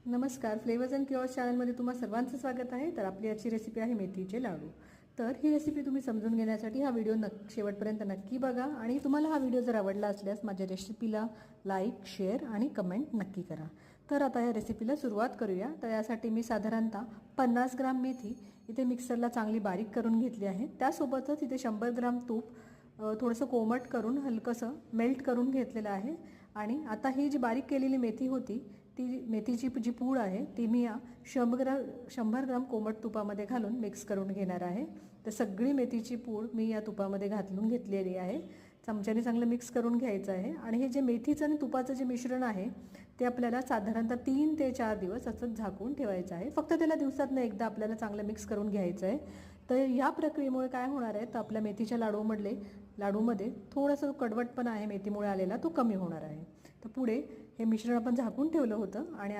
नमस्कार, flavours and cures चॅनलमध्ये तुम्हा सर्वांचं स्वागत आहे. तर आपली आजची रेसिपी आहे मेथीचे लाडू. तर ही रेसिपी तुम्ही समजून घेण्यासाठी हा व्हिडिओ शेवटपर्यंत नक्की बघा आणि तुम्हाला हा व्हिडिओ जर आवडला असल्यास माझ्या रेसिपीला लाईक, शेअर आणि कमेंट नक्की करा. तर आता या रेसिपीला सुरुवात करूया. तर यासाठी मी साधारणतः 50 ग्राम मेथी इथे मिक्सरला चांगली बारीक करून घेतली आहे. त्यासोबतच इथे 100 ग्राम तूप थोडंसं कोमट करून हलकंसं मेल्ट करून घेतलेलं आहे. आणि आता ही जी बारीक केलेली मेथी होती ती मेथीची जी पूड आहे ती मी या 100 ग्राम कोमट तुपामध्ये घालून मिक्स करून घेणार आहे. तर सगळी मेथीची पूड मी या तुपामध्ये घालून घेतलेली आहे. चमच्याने चांगलं मिक्स करून घ्यायचं आहे. आणि हे जे मेथीचं आणि तुपाचं जे मिश्रण आहे ते आपल्याला साधारणतः 3 ते 4 दिवस असंच झाकून ठेवायचं आहे. फक्त त्याला दिवसातनं एकदा आपल्याला चांगलं मिक्स करून घ्यायचं आहे. तर या प्रक्रियेमुळे काय होणार आहे, तर आपल्या मेथीच्या लाडूमध्ये थोडंसं कडवटपणा आहे मेथीमुळे आलेला, तो कमी होणार आहे. तर पुढे हे मिश्रण आपण झाकून ठेवलं होतं आणि